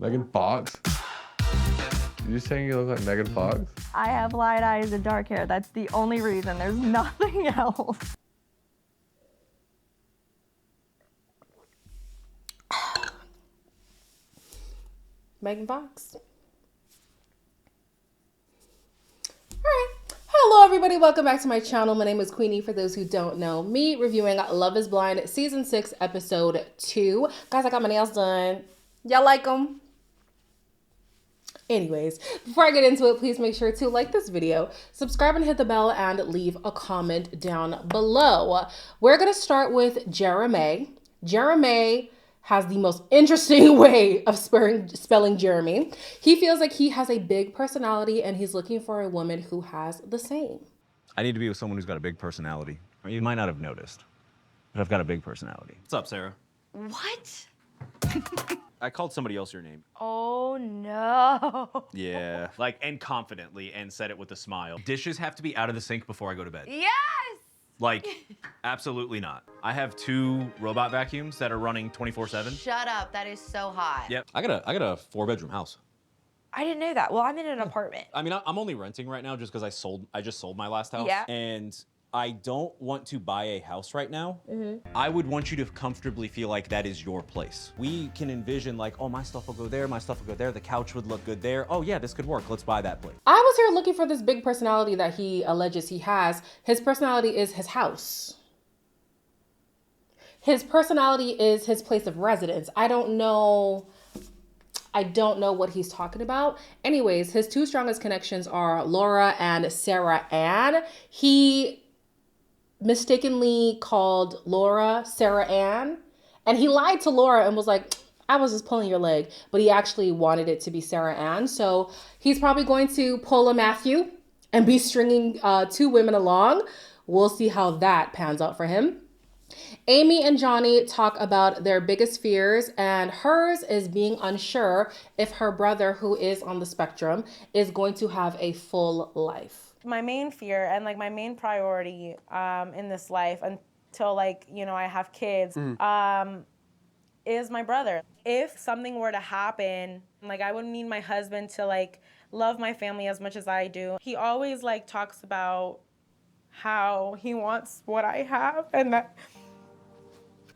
Megan Fox? You saying you look like Megan Fox? I have light eyes and dark hair. That's the only reason. There's nothing else. Megan Fox. Alright. Hello everybody, welcome back to my channel. My name is Queenie, for those who don't know me, reviewing Love is Blind Season 6, Episode 2. Guys, I got my nails done. Y'all like them? Anyways, before I get into it, please make sure to like this video, subscribe and hit the bell, and leave a comment down below. We're going to start with Jeremy. Jeremy has the most interesting way of spelling Jeremy. He feels like he has a big personality and he's looking for a woman who has the same. I need to be with someone who's got a big personality. You might not have noticed, but I've got a big personality. What's up, Sarah? What? I called somebody else your name. Oh no. Yeah, like, and confidently, and said it with a smile. Dishes have to be out of the sink before I go to bed. Yes! Like, absolutely not. I have 2 robot vacuums that are running 24/7. Shut up, that is so hot. Yep. I got a 4-bedroom house. I didn't know that. Well, I'm in an apartment. I mean, I'm only renting right now just because I just sold my last house. Yeah. And I don't want to buy a house right now. I would want you to comfortably feel like that is your place. We can envision like, oh, my stuff will go there, my stuff will go there, the couch would look good there. Oh yeah, this could work, let's buy that place. I was here looking for this big personality that he alleges he has. His personality is his house. His personality is his place of residence. I don't know what he's talking about. Anyways, his 2 strongest connections are Laura and Sarah Ann. He mistakenly called Laura Sarah Ann, and he lied to Laura and was like, I was just pulling your leg, but he actually wanted it to be Sarah Ann. So he's probably going to pull a Matthew and be stringing 2 women along. We'll see how that pans out for him. Amy and Johnny talk about their biggest fears, and hers is being unsure if her brother, who is on the spectrum, is going to have a full life. My main fear and like my main priority in this life until like, you know, I have kids is my brother. If something were to happen, like I would need my husband to like love my family as much as I do. He always like talks about how he wants what I have and that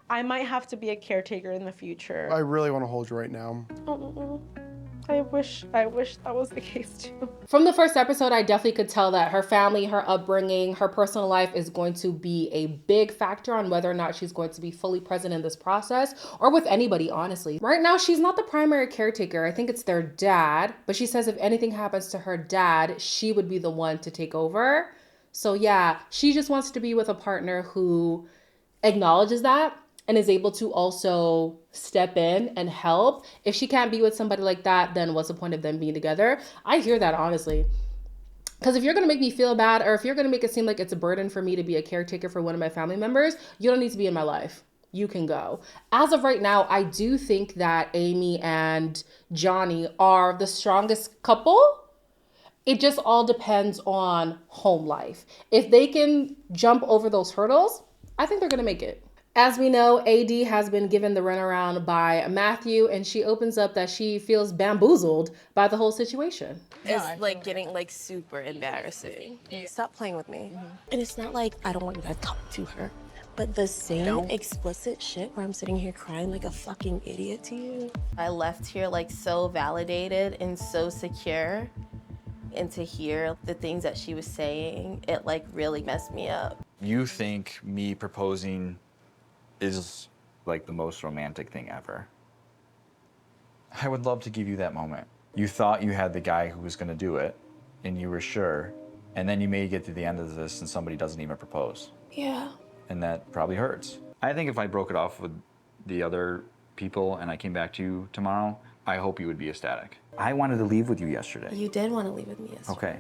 I might have to be a caretaker in the future. I really want to hold you right now. I wish that was the case too. From the first episode, I definitely could tell that her family, her upbringing, her personal life is going to be a big factor on whether or not she's going to be fully present in this process or with anybody, honestly. Right now, she's not the primary caretaker. I think it's their dad, but she says if anything happens to her dad, she would be the one to take over. So yeah, she just wants to be with a partner who acknowledges that and is able to also step in and help. If she can't be with somebody like that, then what's the point of them being together? I hear that, honestly. Because if you're gonna make me feel bad, or if you're gonna make it seem like it's a burden for me to be a caretaker for one of my family members, you don't need to be in my life. You can go. As of right now, I do think that Amy and Johnny are the strongest couple. It just all depends on home life. If they can jump over those hurdles, I think they're gonna make it. As we know, AD has been given the runaround by Matthew, and she opens up that she feels bamboozled by the whole situation. It's like getting like super embarrassing. Stop playing with me. And it's not like I don't want you to talk to her, but the same explicit shit where I'm sitting here crying like a fucking idiot to you. I left here like so validated and so secure, and to hear the things that she was saying, it like really messed me up. You think me proposing is like the most romantic thing ever. I would love to give you that moment. You thought you had the guy who was gonna do it, and you were sure, and then you may get to the end of this and somebody doesn't even propose. Yeah. And that probably hurts. I think if I broke it off with the other people and I came back to you tomorrow, I hope you would be ecstatic. I wanted to leave with you yesterday. You did want to leave with me yesterday. Okay.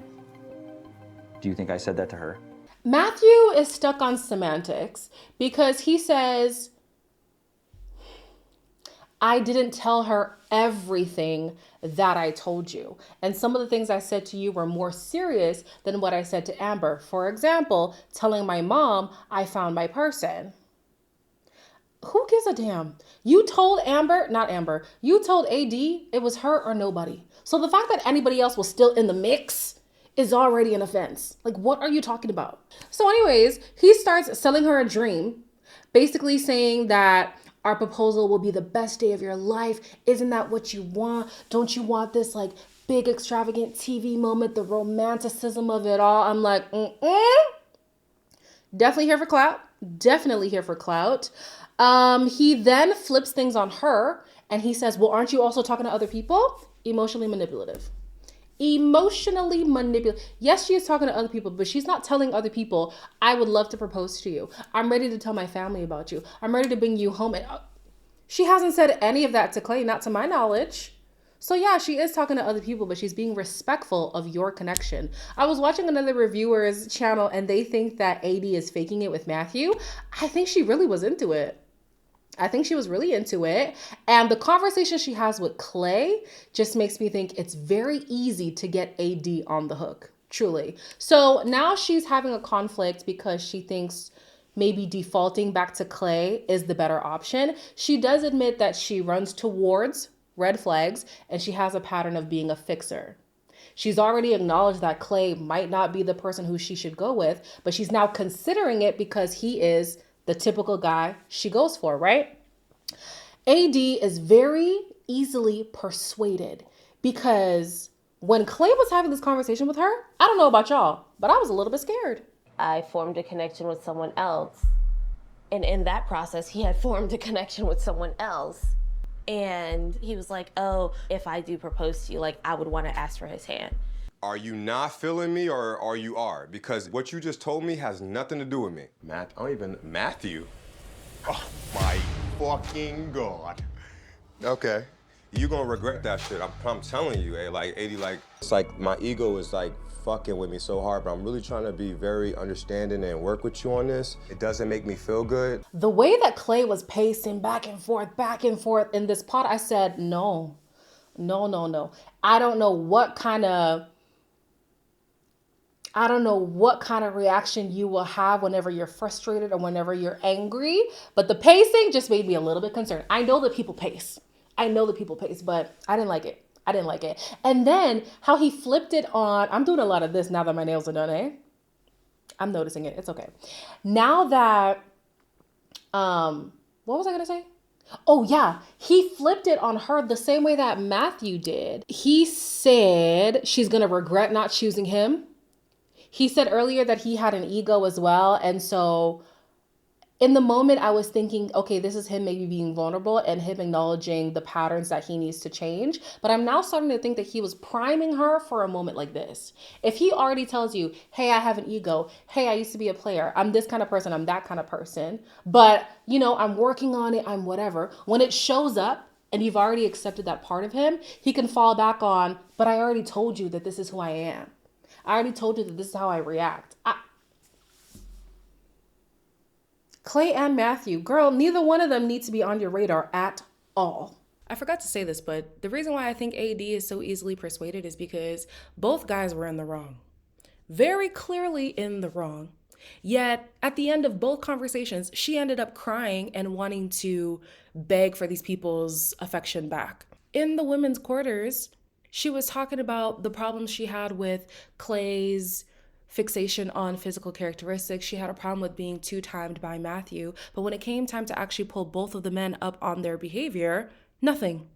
Do you think I said that to her? Matthew is stuck on semantics because he says, I didn't tell her everything that I told you. And some of the things I said to you were more serious than what I said to Amber. For example, telling my mom I found my person. Who gives a damn? You told you told AD it was her or nobody. So the fact that anybody else was still in the mix is already an offense. Like, what are you talking about? So anyways, he starts selling her a dream, basically saying that our proposal will be the best day of your life. Isn't that what you want? Don't you want this like big extravagant TV moment, the romanticism of it all? I'm like, definitely here for clout. Definitely here for clout. He then flips things on her and he says, well, aren't you also talking to other people? Emotionally manipulative. Emotionally manipulative. Yes, she is talking to other people, but she's not telling other people, I would love to propose to you. I'm ready to tell my family about you. I'm ready to bring you home. And she hasn't said any of that to Clay, not to my knowledge. So yeah, she is talking to other people, but she's being respectful of your connection. I was watching another reviewer's channel and they think that AD is faking it with Matthew. I think she really was into it. I think she was really into it. And the conversation she has with Clay just makes me think it's very easy to get AD on the hook, truly. So now she's having a conflict because she thinks maybe defaulting back to Clay is the better option. She does admit that she runs towards red flags and she has a pattern of being a fixer. She's already acknowledged that Clay might not be the person who she should go with, but she's now considering it because he is the typical guy she goes for, right? AD is very easily persuaded because when Clay was having this conversation with her, I don't know about y'all, but I was a little bit scared. I formed a connection with someone else. And in that process, he had formed a connection with someone else. And he was like, oh, if I do propose to you, like, I would want to ask for his hand. Are you not feeling me or you are? Because what you just told me has nothing to do with me. Matthew? Oh my fucking God. Okay. You gonna regret that shit. I'm telling you, like, 80, like, it's like my ego is like fucking with me so hard, but I'm really trying to be very understanding and work with you on this. It doesn't make me feel good. The way that Clay was pacing back and forth in this pod, I said, no. I don't know what kind of reaction you will have whenever you're frustrated or whenever you're angry, but the pacing just made me a little bit concerned. I know that people pace, but I didn't like it. And then how he flipped it on, I'm doing a lot of this now that my nails are done, eh? I'm noticing it, it's okay. Now that, what was I gonna say? Oh yeah, he flipped it on her the same way that Matthew did. He said she's gonna regret not choosing him. He said earlier that he had an ego as well. And so in the moment I was thinking, okay, this is him maybe being vulnerable and him acknowledging the patterns that he needs to change. But I'm now starting to think that he was priming her for a moment like this. If he already tells you, hey, I have an ego. Hey, I used to be a player. I'm this kind of person. I'm that kind of person. But, you know, I'm working on it. I'm whatever. When it shows up and you've already accepted that part of him, he can fall back on, but I already told you that this is who I am. I already told you that this is how I react. Clay and Matthew, girl, neither one of them needs to be on your radar at all. I forgot to say this, but the reason why I think AD is so easily persuaded is because both guys were in the wrong. Very clearly in the wrong. Yet at the end of both conversations, she ended up crying and wanting to beg for these people's affection back. In the women's quarters, she was talking about the problems she had with Clay's fixation on physical characteristics. She had a problem with being two-timed by Matthew. But when it came time to actually pull both of the men up on their behavior, nothing.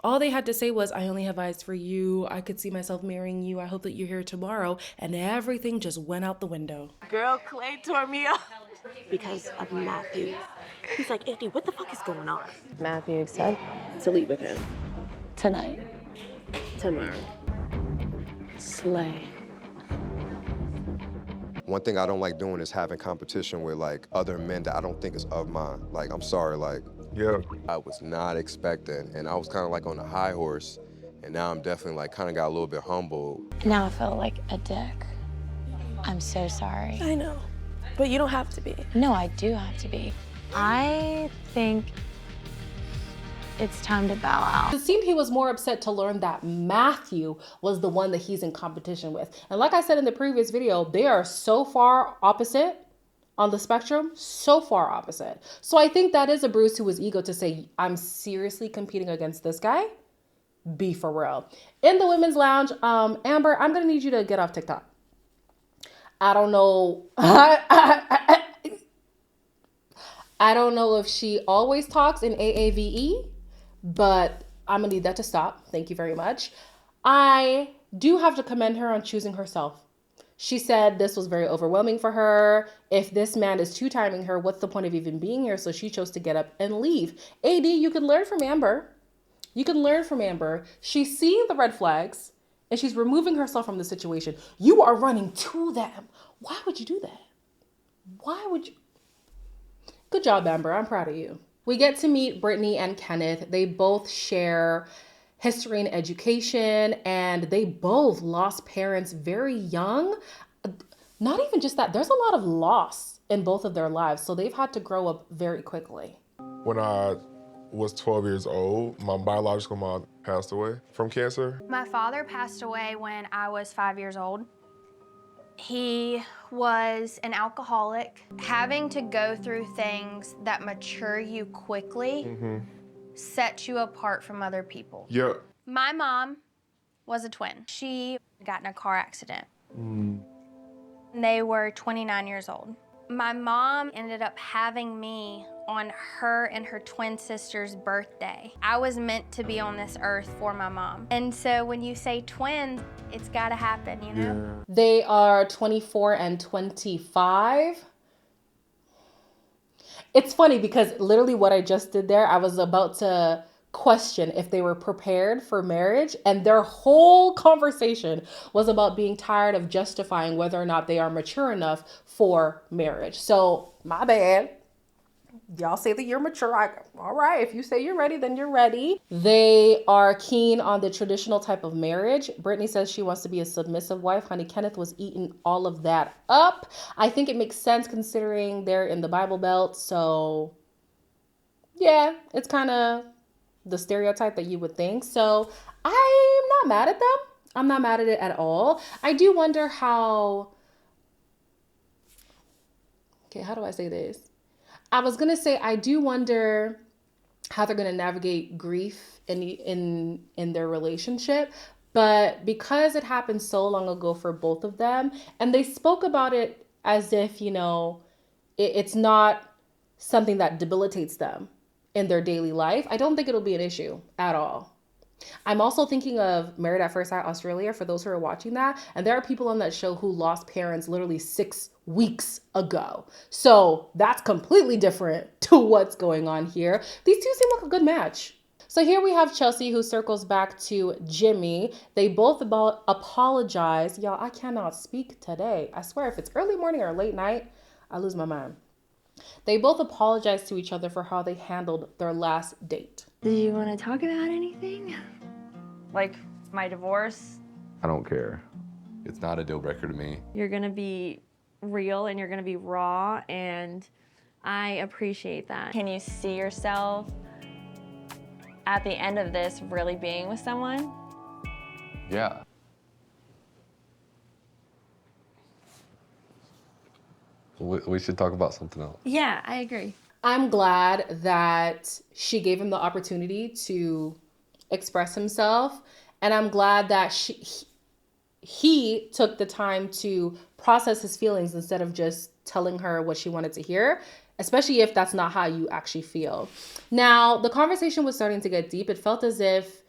All they had to say was, I only have eyes for you. I could see myself marrying you. I hope that you're here tomorrow. And everything just went out the window. Girl, Clay tore me up because of Matthew. He's like, Andy, what the fuck is going on? Matthew accepted to leave with him. Tonight. Tomorrow. Slay. One thing I don't like doing is having competition with like other men that I don't think is of mine. Like, I'm sorry, like, yeah, I was not expecting, and I was kind of like on a high horse, and now I'm definitely like kind of got a little bit humbled. Now I feel like a dick. I'm so sorry. I know, but you don't have to be. No, I do have to be. I think it's time to bow out. It seemed he was more upset to learn that Matthew was the one that he's in competition with. And like I said in the previous video, they are so far opposite. on the spectrum, so far opposite. So I think that is a bruise to his ego to say, I'm seriously competing against this guy. Be for real. In the women's lounge, Amber, I'm gonna need you to get off TikTok. I don't know. I don't know if she always talks in AAVE, but I'm gonna need that to stop. Thank you very much. I do have to commend her on choosing herself. She said this was very overwhelming for her. If this man is two-timing her, what's the point of even being here? So she chose to get up and leave. AD, you can learn from Amber. You can learn from Amber. She's seeing the red flags and she's removing herself from the situation. You are running to them. Why would you do that? Why would you? Good job, Amber. I'm proud of you. We get to meet Brittany and Kenneth. They both share history and education, and they both lost parents very young. Not even just that, there's a lot of loss in both of their lives, so they've had to grow up very quickly. When I was 12 years old, my biological mom passed away from cancer. My father passed away when I was 5 years old. He was an alcoholic. Having to go through things that mature you quickly sets you apart from other people. Yeah. My mom was a twin. She got in a car accident. They were 29 years old. My mom ended up having me on her and her twin sister's birthday. I was meant to be on this earth for my mom. And so when you say twins, it's gotta happen, you know? Yeah. They are 24 and 25. It's funny because literally what I just did there, I was about to question if they were prepared for marriage, and their whole conversation was about being tired of justifying whether or not they are mature enough for marriage. So my bad. Y'all say that you're mature. All right, if you say you're ready, then you're ready. They are keen on the traditional type of marriage. Brittany says she wants to be a submissive wife. Honey Kenneth was eating all of that up. I think it makes sense considering they're in the Bible Belt. So yeah, it's kind of the stereotype that you would think. So I'm not mad at them. I'm not mad at it at all. I do wonder how do I say this? I was gonna say, I do wonder how they're gonna navigate grief in their relationship, but because it happened so long ago for both of them, and they spoke about it as if, you know, it's not something that debilitates them in their daily life, I don't think it'll be an issue at all. I'm also thinking of Married at First Sight Australia, for those who are watching that. And there are people on that show who lost parents literally 6 weeks ago. So that's completely different to what's going on here. These two seem like a good match. So here we have Chelsea, who circles back to Jimmy. They both apologize. Y'all, I cannot speak today. I swear, if it's early morning or late night, I lose my mind. They both apologize to each other for how they handled their last date. Do you want to talk about anything? Like my divorce? I don't care. It's not a deal breaker to me. You're gonna be real and you're gonna be raw, and I appreciate that. Can you see yourself at the end of this really being with someone? Yeah. We should talk about something else. Yeah, I agree. I'm glad that she gave him the opportunity to express himself. And I'm glad that he took the time to process his feelings instead of just telling her what she wanted to hear, especially if that's not how you actually feel. Now, the conversation was starting to get deep. It felt as if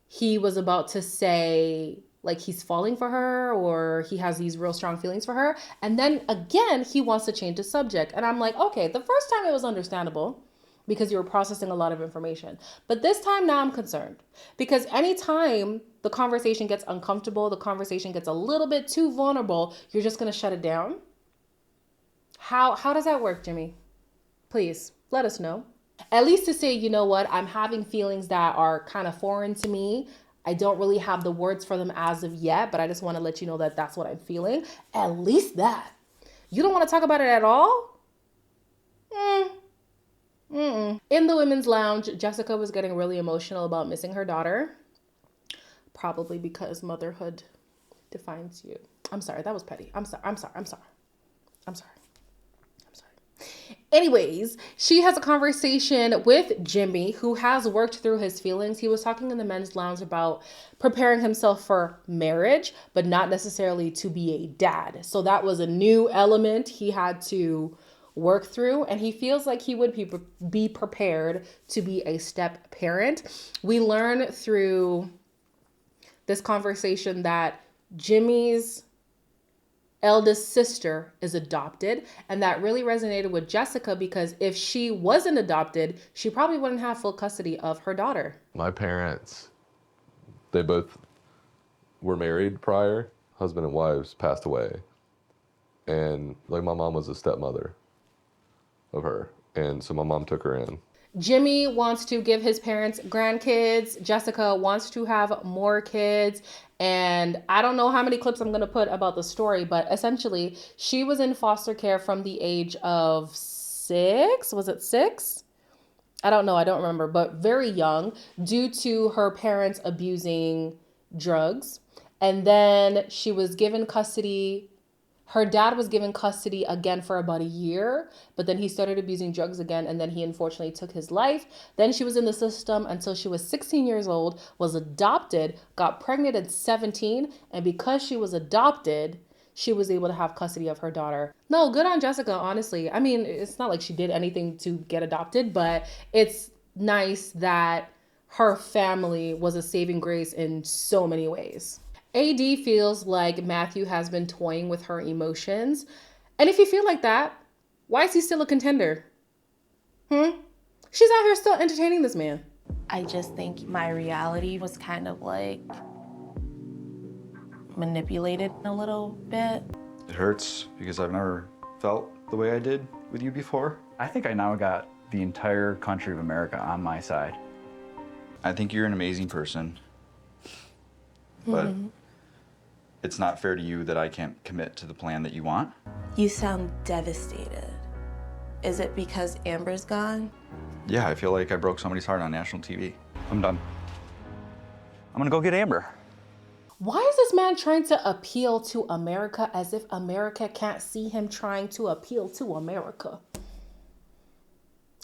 he was about to say, like, he's falling for her or he has these real strong feelings for her. And then again, he wants to change the subject. And I'm like, okay, the first time it was understandable because you were processing a lot of information. But this time now I'm concerned because anytime the conversation gets uncomfortable, the conversation gets a little bit too vulnerable, you're just gonna shut it down. How does that work, Jimmy? Please let us know. At least to say, you know what, I'm having feelings that are kind of foreign to me. I don't really have the words for them as of yet, but I just want to let you know that that's what I'm feeling. At least that. You don't want to talk about it at all? In the women's lounge, Jessica was getting really emotional about missing her daughter. Probably because motherhood defines you. I'm sorry, that was petty. I'm sorry. Anyways, she has a conversation with Jimmy, who has worked through his feelings. He was talking in the men's lounge about preparing himself for marriage, but not necessarily to be a dad. So that was a new element he had to work through, and he feels like he would be prepared to be a step parent. We learn through this conversation that Jimmy's eldest sister is adopted, and that really resonated with Jessica because if she wasn't adopted, she probably wouldn't have full custody of her daughter. My parents, they both were married prior, husband and wives passed away. And like my mom was a stepmother of her. And so my mom took her in. Jimmy wants to give his parents grandkids. Jessica wants to have more kids. And I don't know how many clips I'm going to put about the story, but essentially she was in foster care from the age of 6. Was it 6? I don't know. I don't remember, but very young due to her parents abusing drugs. And then she was given custody. Her dad was given custody again for about a year, but then he started abusing drugs again, and then he unfortunately took his life. Then she was in the system until she was 16 years old, was adopted, got pregnant at 17, and because she was adopted, she was able to have custody of her daughter. No, good on Jessica, honestly. I mean, it's not like she did anything to get adopted, but it's nice that her family was a saving grace in so many ways. AD feels like Matthew has been toying with her emotions. And if you feel like that, why is he still a contender? She's out here still entertaining this man. I just think my reality was kind of like manipulated a little bit. It hurts because I've never felt the way I did with you before. I think I now got the entire country of America on my side. I think you're an amazing person, but it's not fair to you that I can't commit to the plan that you want. You sound devastated. Is it because Amber's gone? Yeah, I feel like I broke somebody's heart on national TV. I'm done. I'm gonna go get Amber. Why is this man trying to appeal to America as if America can't see him trying to appeal to America?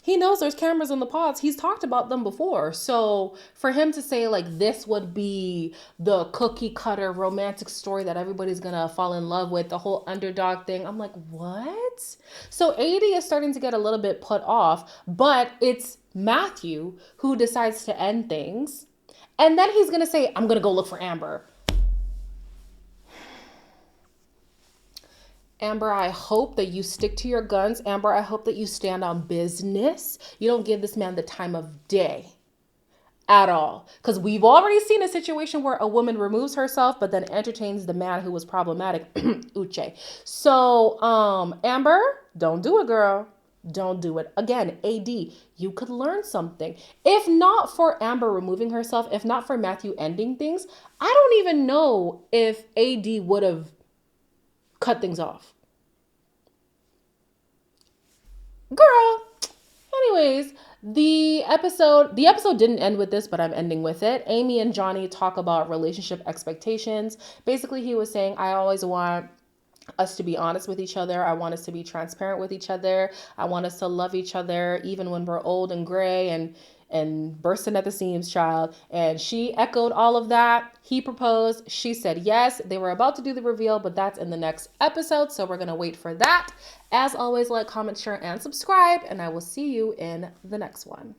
He knows there's cameras in the pods. He's talked about them before. So for him to say like this would be the cookie cutter romantic story that everybody's gonna fall in love with, the whole underdog thing, I'm like, what? So AD is starting to get a little bit put off, but it's Matthew who decides to end things. And then he's gonna say, I'm gonna go look for Amber. Amber, I hope that you stick to your guns. Amber, I hope that you stand on business. You don't give this man the time of day at all. Because we've already seen a situation where a woman removes herself, but then entertains the man who was problematic. Uche. So, Amber, don't do it, girl. Don't do it. Again, AD, you could learn something. If not for Amber removing herself, if not for Matthew ending things, I don't even know if AD would have cut things off. Girl. Anyways, the episode didn't end with this, but I'm ending with it. Amy and Johnny talk about relationship expectations. Basically, he was saying, I always want us to be honest with each other. I want us to be transparent with each other. I want us to love each other even when we're old and gray and bursting at the seams, child. And she echoed all of that. He proposed. She said yes. They were about to do the reveal, but that's in the next episode. So we're going to wait for that. As always, like, comment, share, and subscribe. And I will see you in the next one.